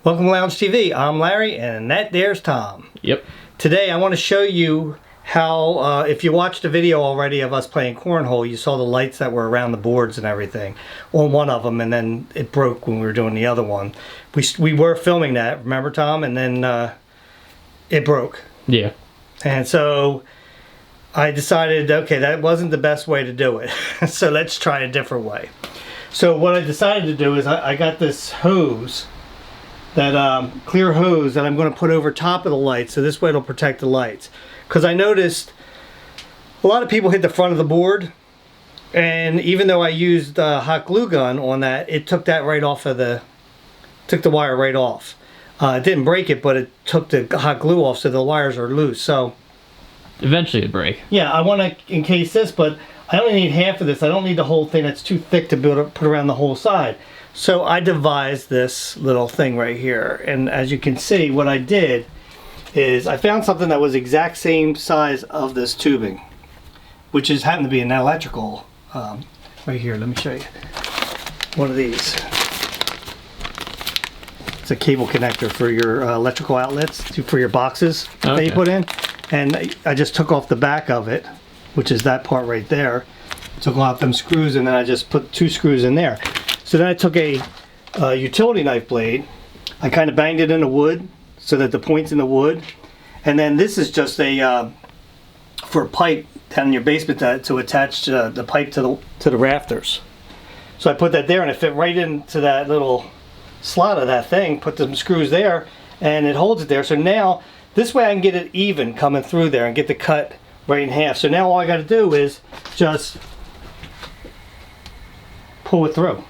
Welcome to Lounge TV. I'm Larry, and that there's Tom. Yep. Today I want to show you how, if you watched the video already of us playing cornhole, you saw the lights that were around the boards and everything on one of them, and then it broke when we were doing the other one. We were filming that, remember, Tom? And then it broke. Yeah. And so I decided, okay, that wasn't the best way to do it. So let's try a different way. So what I decided to do is I got this hose, that clear hose that I'm going to put over top of the lights, so this way it'll protect the lights. Because I noticed a lot of people hit the front of the board, and even though I used a hot glue gun on that, it took that right off of took the wire right off. It didn't break it, but it took the hot glue off, so the wires are loose. So eventually it'd break. Yeah, I want to encase this, but I only need half of this. I don't need the whole thing. That's too thick to put around the whole side. So I devised this little thing right here, and as you can see, what I did is I found something that was the exact same size of this tubing, which happened to be an electrical, right here. Let me show you one of these. It's a cable connector for your electrical outlets, for your boxes that you put in. And I just took off the back of it, which is that part right there. Took off them screws, and then I just put 2 screws in there. So then I took a utility knife blade, I kind of banged it in the wood so that the point's in the wood, and then this is just a for a pipe down in your basement to attach the pipe to the rafters. So I put that there, and it fit right into that little slot of that thing. Put some screws there, and it holds it there. So now this way I can get it even coming through there and get the cut right in half. So now all I got to do is just pull it through,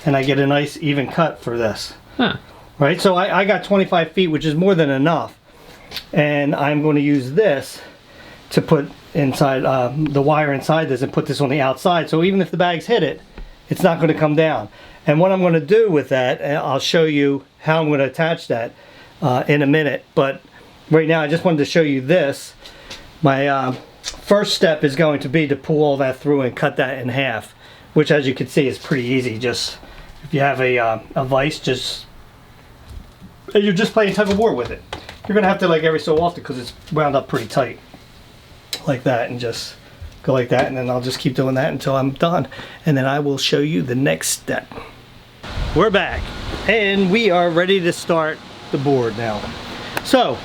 and I get a nice even cut for this. Huh. Right, so I got 25 feet, which is more than enough, and I'm going to use this to put inside the wire inside this and put this on the outside, so even if the bags hit it, it's not going to come down. And what I'm going to do with that, and I'll show you how I'm going to attach that in a minute, but right now I just wanted to show you this. My first step is going to be to pull all that through and cut that in half, which, as you can see, is pretty easy. Just if you have a vise, you're just playing tug of war with it. You're gonna have to, like, every so often, because it's wound up pretty tight, like that, and just go like that, and then I'll just keep doing that until I'm done, and then I will show you the next step. We're back, and we are ready to start the board now. So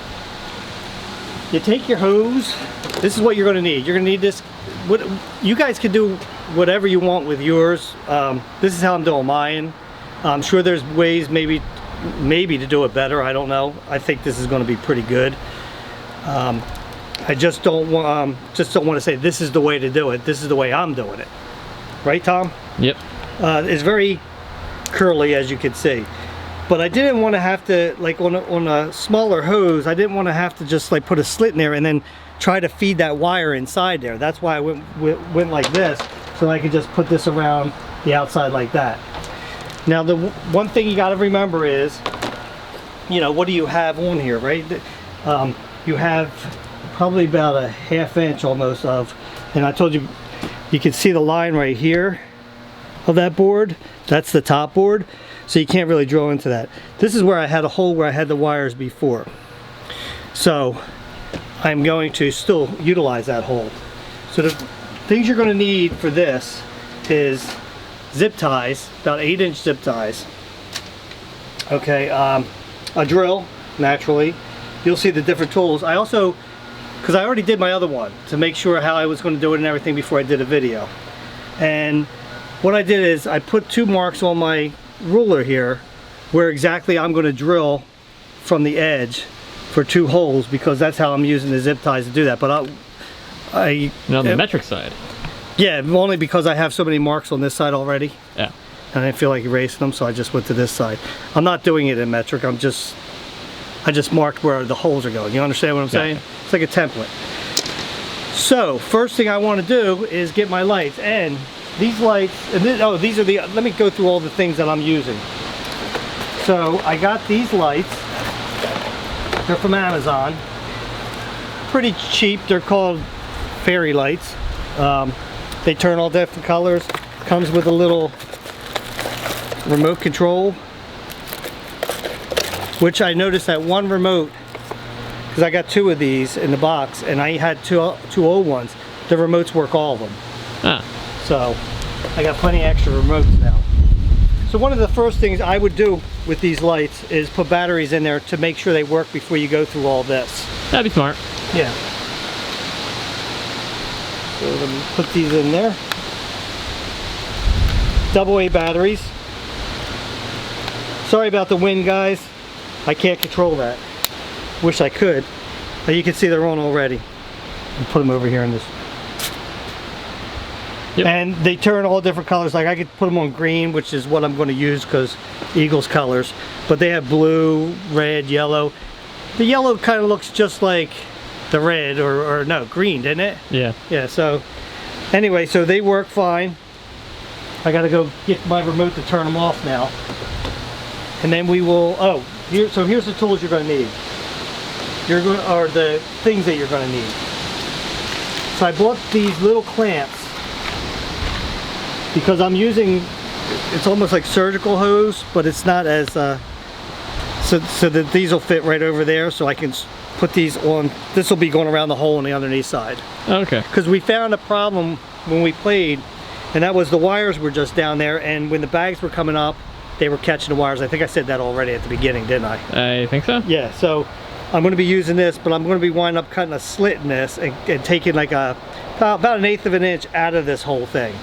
you take your hose. This is what you're gonna need. You're gonna need this. What you guys can do whatever you want with yours. This is how I'm doing mine. I'm sure there's ways maybe to do it better. I don't know. I think this is going to be pretty good. I just don't want to say this is the way to do it. This is the way I'm doing it. Right, Tom? Yep. It's very curly, as you can see. But I didn't want to have to, like, on a smaller hose, I didn't want to have to just, like, put a slit in there and then try to feed that wire inside there. That's why I went like this, so I could just put this around the outside like that. Now, the one thing you got to remember is, what do you have on here, right? You have probably about a ½ inch almost of, and I told you, you can see the line right here of that board. That's the top board, so you can't really drill into that. This is where I had a hole where I had the wires before. So I'm going to still utilize that hole. So the things you're going to need for this is zip ties, about 8-inch zip ties. Okay, a drill, naturally. You'll see the different tools. I also, because I already did my other one to make sure how I was going to do it and everything before I did a video. And what I did is I put 2 marks on my ruler here where exactly I'm going to drill from the edge for 2 holes, because that's how I'm using the zip ties to do that. But on the metric side. Yeah, only because I have so many marks on this side already. Yeah. And I didn't feel like erasing them, so I just went to this side. I'm not doing it in metric. I just marked where the holes are going. You understand what I'm saying? It's like a template. So first thing I want to do is get my lights, and these lights. And these are the. Let me go through all the things that I'm using. So I got these lights. They're from Amazon. Pretty cheap. They're called fairy lights. They turn all different colors. Comes with a little remote control. which I noticed that one remote, because I got 2 of these in the box, and I had two old ones. The remotes work all of them. Ah. So I got plenty of extra remotes now. So one of the first things I would do with these lights is put batteries in there to make sure they work before you go through all this. That'd be smart. Yeah. So let me put these in there. AA batteries. Sorry about the wind, guys. I can't control that. Wish I could. But you can see they're on already. I'll put them over here in this. Yep. And they turn all different colors. Like I could put them on green, which is what I'm going to use because Eagles colors. But they have blue, red, yellow. The yellow kind of looks just like the red, or no, green, didn't it? Yeah. Yeah, so anyway, so they work fine. I got to go get my remote to turn them off now. And then we will, so here's the tools you're going to need. Or the things that you're going to need. So I bought these little clamps because I'm using, it's almost like surgical hose, but it's not as, so that these will fit right over there, so I can put these on. This will be going around the hole on the underneath side. Okay. Because we found a problem when we played, and that was the wires were just down there, and when the bags were coming up, they were catching the wires. I think I said that already at the beginning, didn't I? I think so. Yeah, so I'm going to be using this, but I'm going to be winding up cutting a slit in this and taking like about 1/8 of an inch out of this whole thing,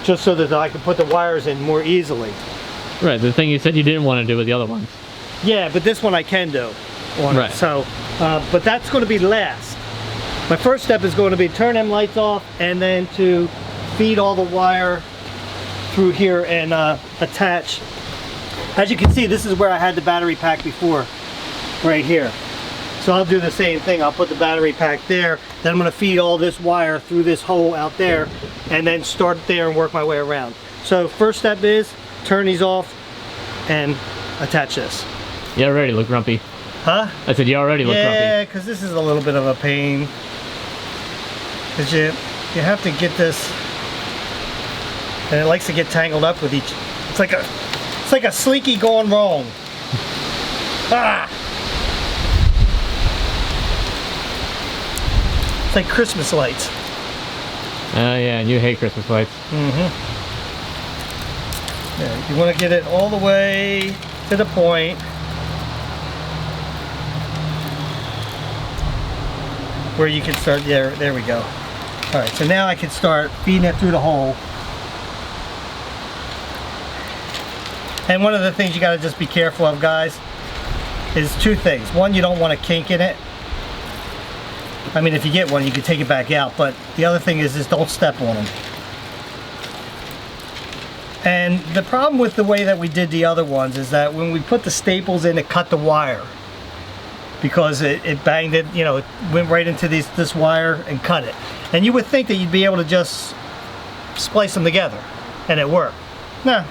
just so that I can put the wires in more easily. Right, the thing you said you didn't want to do with the other ones. Yeah, but this one I can do on right. it. So, but that's going to be last. My first step is going to be turn them lights off and then to feed all the wire through here and attach. As you can see, this is where I had the battery pack before, right here. So I'll do the same thing. I'll put the battery pack there, then I'm going to feed all this wire through this hole out there, and then start there and work my way around. So first step is turn these off and attach this. You already look grumpy. Huh? I said you already look grumpy. Yeah, because this is a little bit of a pain. Because you have to get this, and it likes to get tangled up with each. It's like a slinky going wrong. Ah! It's like Christmas lights. Oh yeah, and you hate Christmas lights. Mm-hmm. Yeah, you want to get it all the way to the point where you can start. There we go. All right, so now I can start feeding it through the hole. And one of the things you got to just be careful of, guys, is 2 things. One, you don't want a kink in it. I mean, if you get one, you can take it back out, but the other thing is don't step on them. And the problem with the way that we did the other ones is that when we put the staples in, it cut the wire. Because it banged it, you know, it went right into this wire and cut it. And you would think that you'd be able to just splice them together, and it worked. No,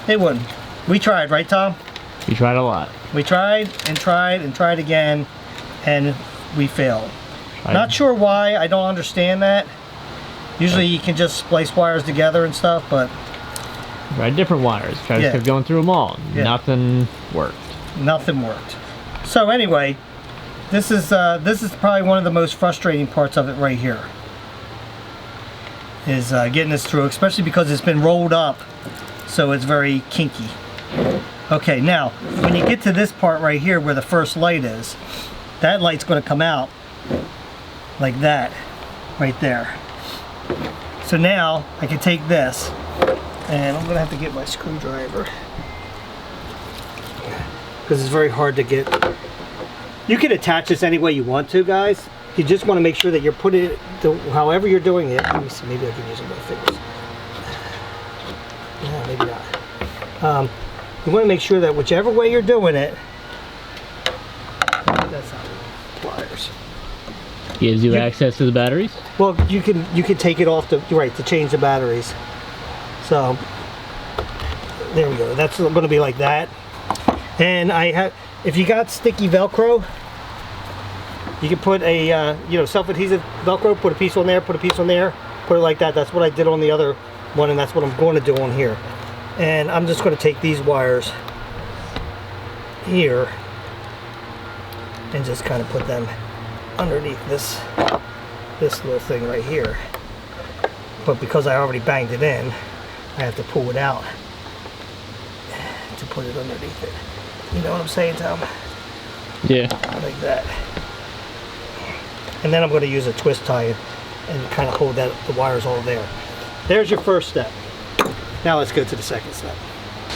it wouldn't. We tried, right, Tom? We tried a lot. We tried and tried and tried again, and we failed. Not sure why. I don't understand that. Usually you can just splice wires together and stuff, but Tried different wires. Tried to keep going through them all. Yeah. Nothing worked. Nothing worked. So anyway, this is probably one of the most frustrating parts of it right here. Is getting this through, especially because it's been rolled up, so it's very kinky. Okay, now when you get to this part right here where the first light is, that light's going to come out like that, right there. So now I can take this, and I'm going to have to get my screwdriver because it's very hard to get. You can attach this any way you want to, guys. You just want to make sure that you're putting it, however you're doing it. Let me see, maybe I can use my fingers. No, maybe not. You want to make sure that whichever way you're doing it, that's not pliers. Gives you access to the batteries? Well, you can take it off to change the batteries. So there we go. That's going to be like that. And if you got sticky Velcro, you can put a self-adhesive Velcro. Put a piece on there. Put a piece on there. Put it like that. That's what I did on the other one, and that's what I'm going to do on here. And I'm just going to take these wires here and just kind of put them underneath this little thing right here. But because I already banged it in, I have to pull it out to put it underneath it. You know what I'm saying, Tom? Yeah. Like that. And then I'm going to use a twist tie and kind of hold the wires all there. There's your first step. Now let's go to the second step.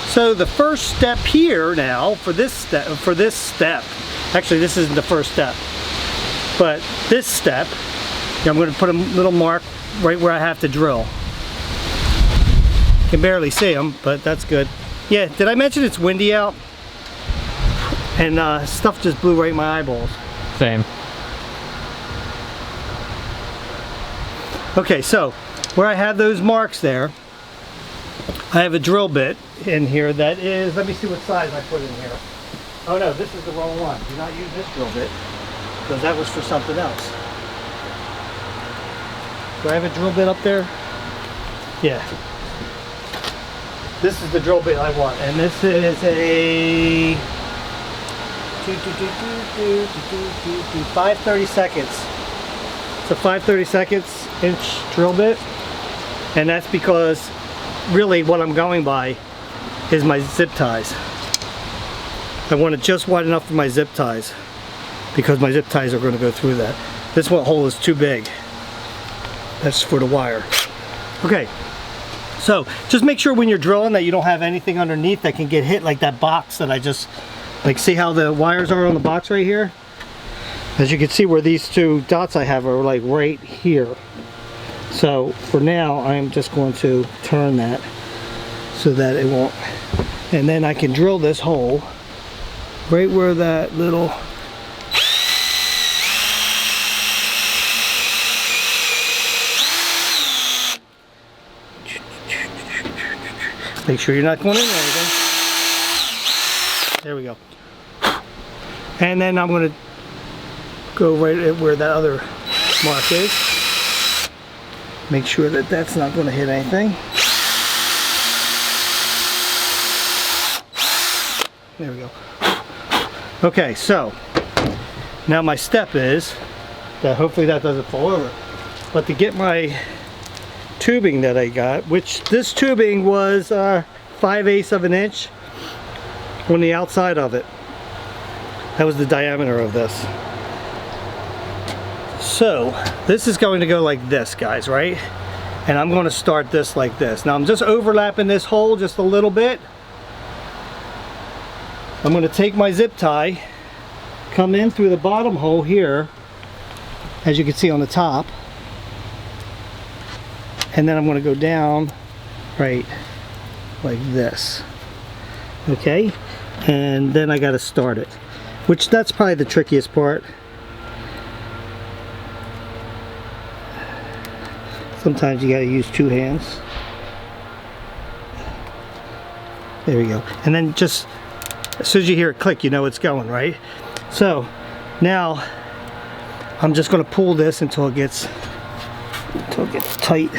So the first step here now for this step, actually this isn't the first step, but this step, I'm going to put a little mark right where I have to drill. You can barely see them, but that's good. Yeah, did I mention it's windy out? And stuff just blew right in my eyeballs. Same. Okay, so where I have those marks there, I have a drill bit in here that is, let me see what size I put in here. Oh no, this is the wrong one. Do not use this drill bit, because that was for something else. Do I have a drill bit up there? Yeah. This is the drill bit I want, and this is a 5/32. It's a 5/32 inch drill bit, and that's because really what I'm going by is my zip ties. I want it just wide enough for my zip ties because my zip ties are going to go through that. This one hole is too big. That's for the wire. Okay, so just make sure when you're drilling that you don't have anything underneath that can get hit, like that box that I just, like, see how the wires are on the box right here? As you can see where these two dots I have are like right here. So for now I'm just going to turn that so that it won't, and then I can drill this hole right where that little make sure you're not going in there again. There we go. And then I'm going to go right at where that other mark is. Make sure that that's not going to hit anything. There we go. Okay, so now my step is that hopefully that doesn't fall over. But to get my tubing that I got, which this tubing was 5/8 of an inch on the outside of it. That was the diameter of this. So this is going to go like this, guys, right? And I'm going to start this like this. Now I'm just overlapping this hole just a little bit. I'm going to take my zip tie, come in through the bottom hole here, as you can see on the top, and then I'm going to go down right like this. Okay, and then I got to start it, which that's probably the trickiest part. Sometimes you got to use two hands. There we go. And then just as soon as you hear it click, you know it's going, right? So now I'm just going to pull this until it gets tight.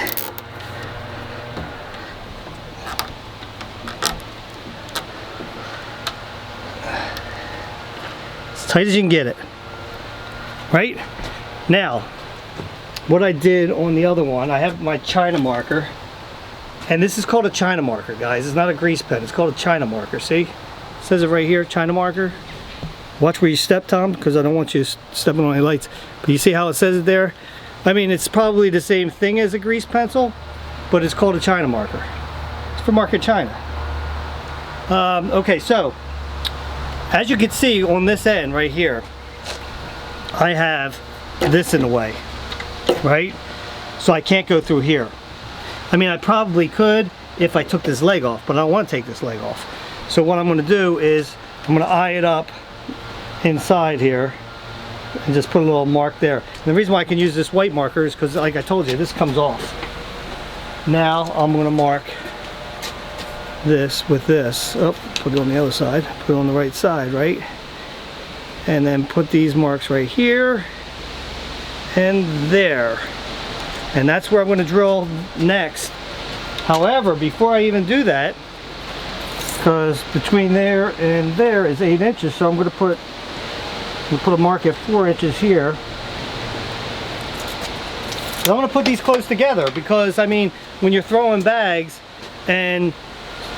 As tight as you can get it. Right? Now, what I did on the other one, I have my China marker, and this is called a China marker, guys. It's not a grease pen, it's called a China marker. See? It says it right here, China marker. Watch where you step, Tom, because I don't want you stepping on any lights. But you see how it says it there? I mean, it's probably the same thing as a grease pencil, but it's called a China marker. It's for market China. Okay, so as you can see on this end right here, I have this in the way, right? So I can't go through here. I mean, I probably could if I took this leg off, but I don't want to take this leg off. So what I'm going to do is I'm going to eye it up inside here and just put a little mark there. And the reason why I can use this white marker is because, like I told you, this comes off. Now I'm going to mark this with this. Oh, put it on the other side. Put it on the right side, right? And then put these marks right here and there. And that's where I'm going to drill next. However, before I even do that, because between there and there is 8 inches, so I'm going to put We'll put a mark at 4 inches here. And I'm going to put these close together because, I mean, when you're throwing bags and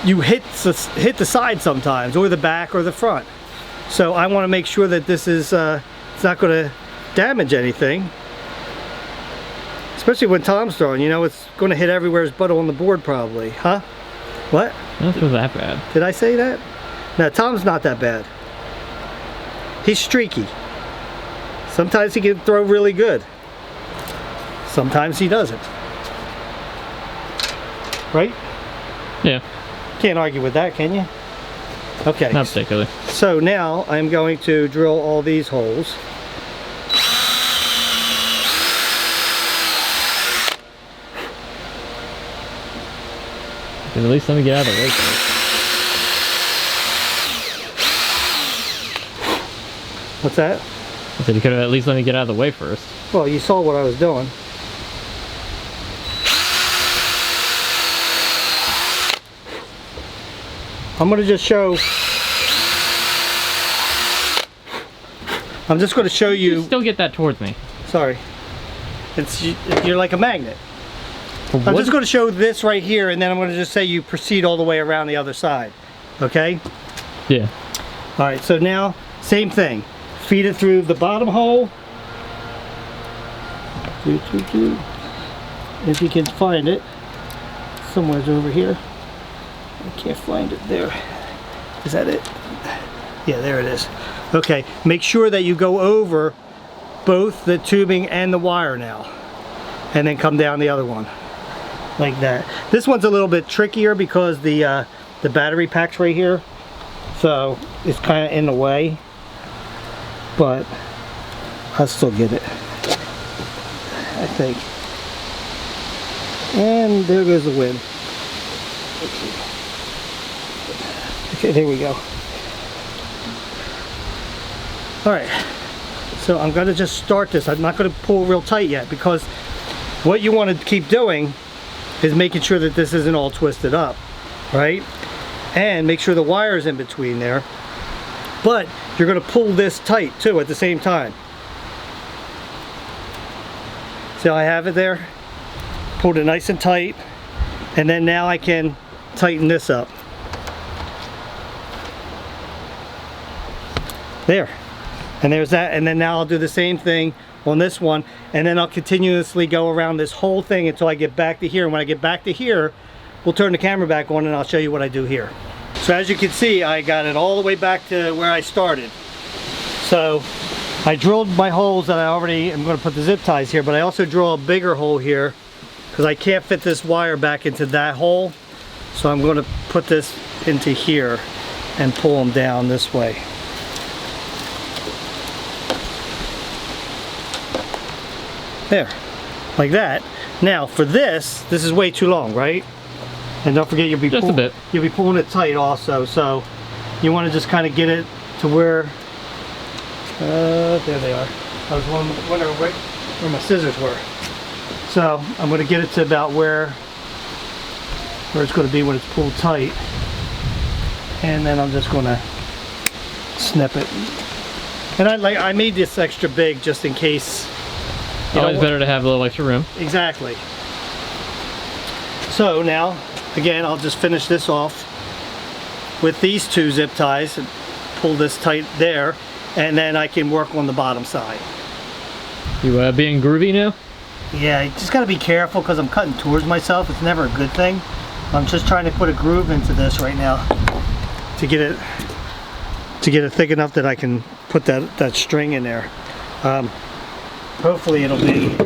you hit the side sometimes, or the back or the front. So I want to make sure that this is it's not going to damage anything. Especially when Tom's throwing, you know, it's going to hit everywhere but on the board probably. Huh? What? That's not that bad. Did I say that? No, Tom's not that bad. He's streaky. Sometimes he can throw really good. Sometimes he doesn't. Right? Yeah. Can't argue with that, can you? Okay. Not particularly. So now I'm going to drill all these holes. At least let me get out of the way first. What's that? I said you could have at least let me get out of the way first. Well, you saw what I was doing. I'm going to just show... I'm just going to show you... Still get that towards me. Sorry. You're like a magnet. I'm just going to show this right here, and then I'm going to just say you proceed all the way around the other side. Okay? Yeah. Alright, so now, same thing. Feed it through the bottom hole. If you can find it. Somewhere's over here. I can't find it there. Is that it? Yeah, there it is. Okay, make sure that you go over both the tubing and the wire now. And then come down the other one. Like that. This one's a little bit trickier because the battery pack's right here. So it's kind of in the way. But I'll still get it, I think. And there goes the wind. Okay, there we go. Alright, so I'm going to just start this. I'm not going to pull real tight yet because what you want to keep doing is making sure that this isn't all twisted up, right? And make sure the wire's in between there. But you're going to pull this tight too at the same time. See how I have it there? Pulled it nice and tight. And then now I can tighten this up. There. And there's that. And then now I'll do the same thing on this one. And then I'll continuously go around this whole thing until I get back to here. And when I get back to here, we'll turn the camera back on and I'll show you what I do here. So as you can see, I got it all the way back to where I started. So I drilled my holes that I already am going to put the zip ties here, but I also drill a bigger hole here because I can't fit this wire back into that hole. So I'm going to put this into here and pull them down this way. There, like that. Now for this is way too long, right? And don't forget you'll be pulling it tight also, so you want to just kind of get it to where there they are. I was wondering where my scissors were. So I'm going to get it to about where it's going to be when it's pulled tight, and then I'm just going to snip it. And I made this extra big just in case. Always better to have a little extra room. Exactly. So now, again, I'll just finish this off with these two zip ties and pull this tight there, and then I can work on the bottom side. You being groovy now? Yeah, you just gotta be careful because I'm cutting towards myself. It's never a good thing. I'm just trying to put a groove into this right now to get it thick enough that I can put that string in there. Hopefully it'll be.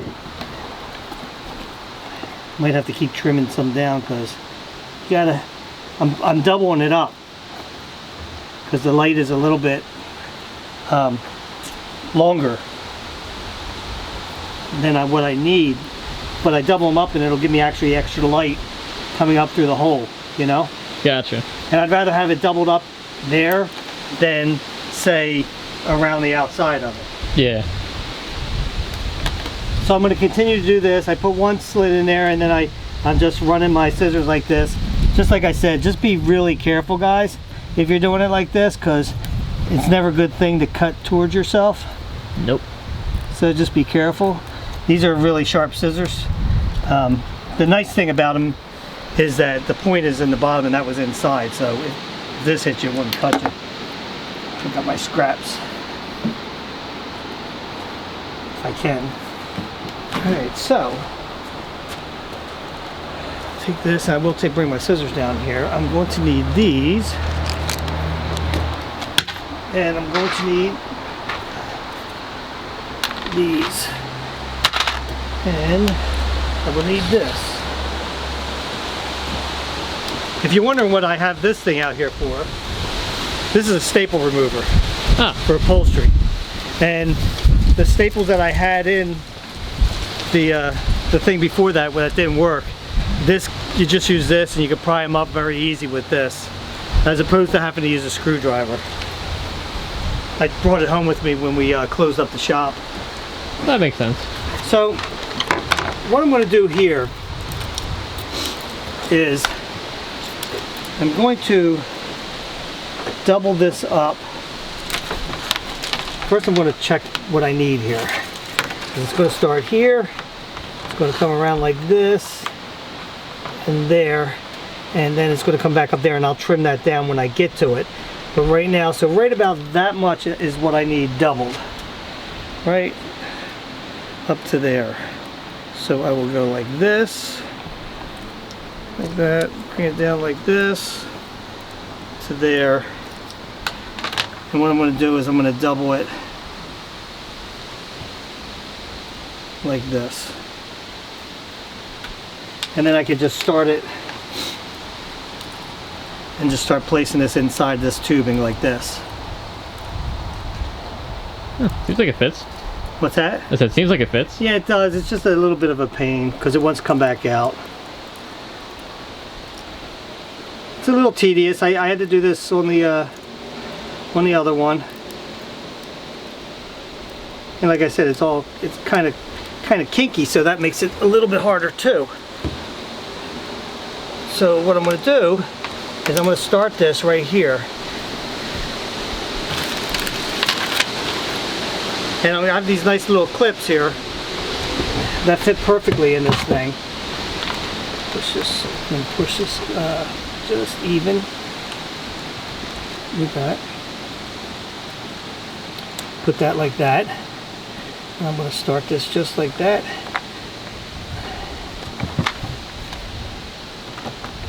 Might have to keep trimming some down because you gotta. I'm doubling it up because the light is a little bit longer than what I need, but I double them up and it'll give me actually extra light coming up through the hole, you know? Gotcha. And I'd rather have it doubled up there than say around the outside of it. Yeah. So I'm going to continue to do this. I put one slit in there and then I'm just running my scissors like this. Just like I said, just be really careful, guys, if you're doing it like this, because it's never a good thing to cut towards yourself. Nope. So just be careful. These are really sharp scissors. The nice thing about them is that the point is in the bottom and that was inside, so if this hit you, it wouldn't cut you. Pick up my scraps if I can. Alright, so take this, I will bring my scissors down here. I'm going to need these, and I'm going to need these, and I will need this. If you're wondering what I have this thing out here for, this is a staple remover for upholstery. And the staples that I had in the thing before that, when that didn't work, this, you just use this and you can pry them up very easy with this, as opposed to having to use a screwdriver. I brought it home with me when we closed up the shop. That makes sense. So what I'm going to do here is I'm going to double this up. First I'm going to check what I need here. It's going to start here, it's going to come around like this and there, and then it's going to come back up there, and I'll trim that down when I get to it. But right now, so right about that much is what I need doubled. Right up to there. So I will go like this, like that, bring it down like this to there. And what I'm going to do is I'm going to double it like this. And then I could just start it and just start placing this inside this tubing like this. Seems like it fits. What's that? I said, seems like it fits. Yeah, it does. It's just a little bit of a pain because it wants to come back out. It's a little tedious. I had to do this on the other one. And like I said, it's kind of kinky, so that makes it a little bit harder too. So what I'm going to do is I'm going to start this right here. And I have these nice little clips here that fit perfectly in this thing. Push this and push this just even. Like that. Put that like that. And I'm going to start this just like that.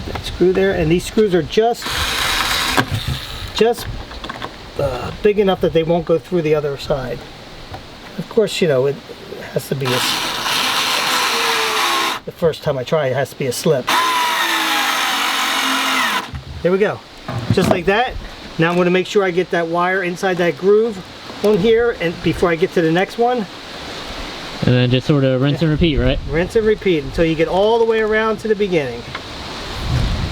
That screw there, and these screws are just big enough that they won't go through the other side. Of course, you know, it has to be the first time I try it has to be a slip. There we go. Just like that. Now I'm going to make sure I get that wire inside that groove on here, and before I get to the next one. And then just sort of rinse and repeat, right? Rinse and repeat until you get all the way around to the beginning.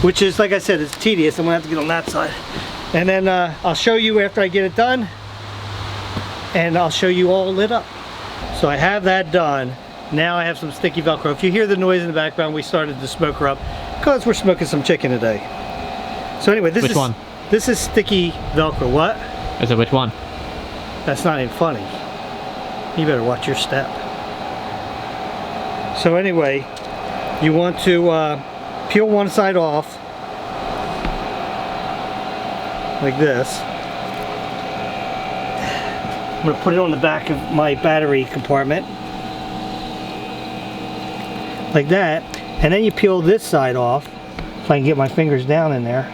Which is, like I said, it's tedious. I'm going to have to get on that side. And then I'll show you after I get it done. And I'll show you all lit up. So I have that done. Now I have some sticky Velcro. If you hear the noise in the background, we started the smoker up because we're smoking some chicken today. So anyway, this is sticky Velcro. What? I said, which one? That's not even funny. You better watch your step. So anyway, you want to peel one side off like this. I'm going to put it on the back of my battery compartment like that, and then you peel this side off if I can get my fingers down in there,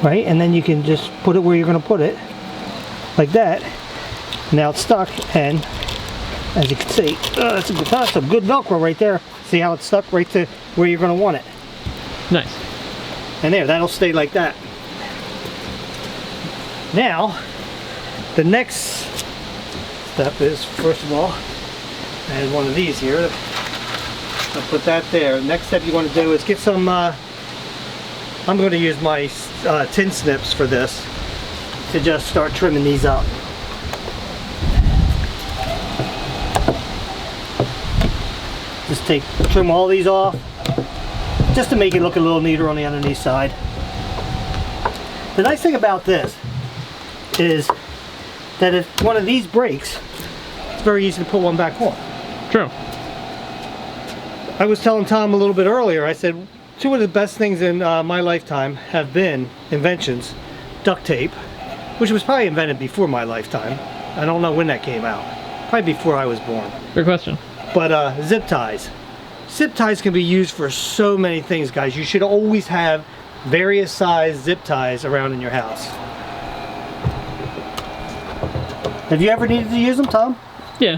right? And then you can just put it where you're going to put it like that. Now it's stuck, and as you can see, that's a good Velcro right there. See how it's stuck right to where you're going to want it. Nice. And there, that'll stay like that. Now the next step is, first of all, I had one of these here. I'll put that there. Next step you want to do is get some, I'm going to use my tin snips for this to just start trimming these up. Just trim all these off, just to make it look a little neater on the underneath side. The nice thing about this is that if one of these breaks, it's very easy to put one back on. True. I was telling Tom a little bit earlier, I said, two of the best things in my lifetime have been inventions. Duct tape, which was probably invented before my lifetime. I don't know when that came out. Probably before I was born. Good question. But zip ties. Zip ties can be used for so many things, guys. You should always have various size zip ties around in your house. Have you ever needed to use them, Tom? Yeah.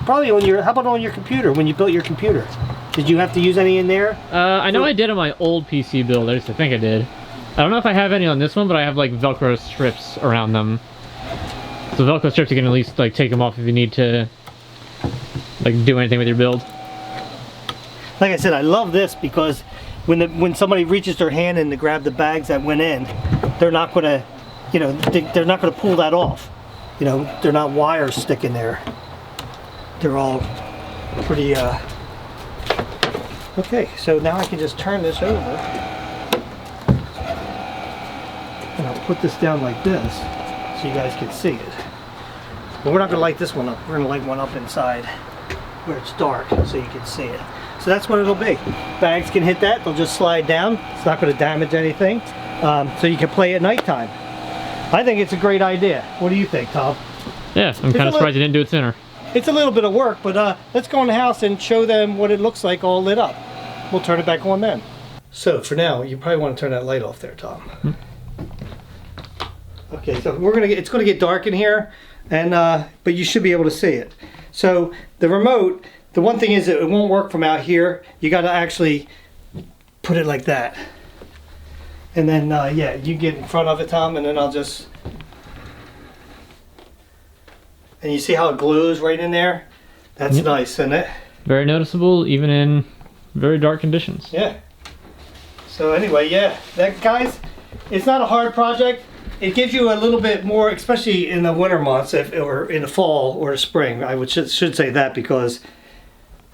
Probably on your, how about on your computer, when you built your computer? Did you have to use any in there? I know I did on my old PC build, I used to think I did. I don't know if I have any on this one, but I have like Velcro strips around them. So Velcro strips, you can at least like take them off if you need to like do anything with your build. Like I said, I love this because when somebody reaches their hand in to grab the bags that went in, they're not gonna, you know, they're not gonna pull that off. You know, they're not wires sticking there. They're all pretty, okay, so now I can just turn this over. And I'll put this down like this so you guys can see it. But we're not gonna light this one up. We're gonna light one up inside where it's dark so you can see it. So that's what it'll be. Bags can hit that, they'll just slide down. It's not gonna damage anything. So you can play at nighttime. I think it's a great idea. What do you think, Tom? Yeah, I'm kind of surprised you didn't do it sooner. It's a little bit of work, but let's go in the house and show them what it looks like all lit up. We'll turn it back on then. So for now, you probably want to turn that light off there, Tom. Okay, so it's gonna get dark in here, and but you should be able to see it. So the remote, the one thing is that it won't work from out here. You got to actually put it like that, and then yeah, you get in front of it, Tom, and then I'll just. And you see how it glues right in there? That's nice, isn't it? Very noticeable, even in very dark conditions. Yeah. So anyway, yeah, that guys, it's not a hard project. It gives you a little bit more, especially in the winter months, or in the fall or the spring. I should say that because,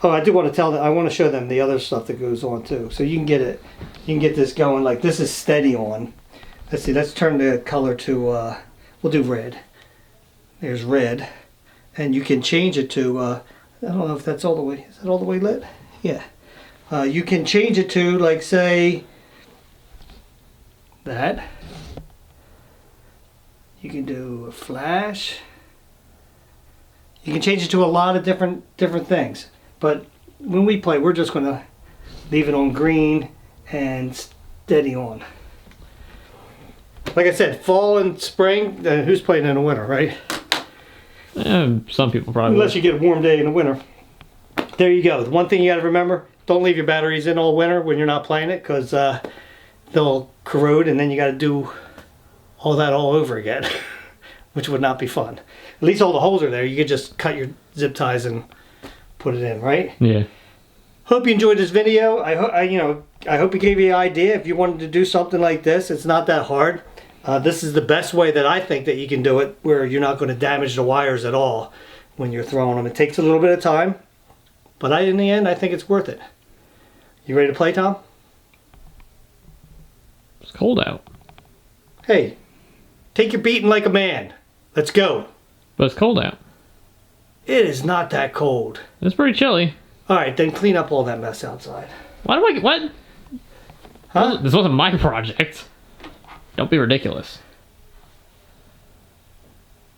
oh, I do want to tell them. I want to show them the other stuff that goes on too. So you can get it. You can get this going. Like this is steady on. Let's see. Let's turn the color to. We'll do red. There's red, and you can change it to, I don't know if that's all the way, is that all the way lit? Yeah. You can change it to, like, say, that. You can do a flash. You can change it to a lot of different things. But when we play, we're just going to leave it on green and steady on. Like I said, fall and spring, who's playing in the winter, right? Some people probably Unless you get a warm day in the winter. There you go. The one thing you got to remember, don't leave your batteries in all winter when you're not playing it, because they'll corrode and then you got to do all that all over again, which would not be fun. At least all the holes are there. You could just cut your zip ties and put it in, right? Yeah. Hope you enjoyed this video. I hope it gave you an idea. If you wanted to do something like this, it's not that hard. This is the best way that I think that you can do it, where you're not going to damage the wires at all when you're throwing them. It takes a little bit of time, but in the end, I think it's worth it. You ready to play, Tom? It's cold out. Hey, take your beating like a man. Let's go. But it's cold out. It is not that cold. It's pretty chilly. All right, then clean up all that mess outside. Why do I... What? Huh? This wasn't my project. Don't be ridiculous.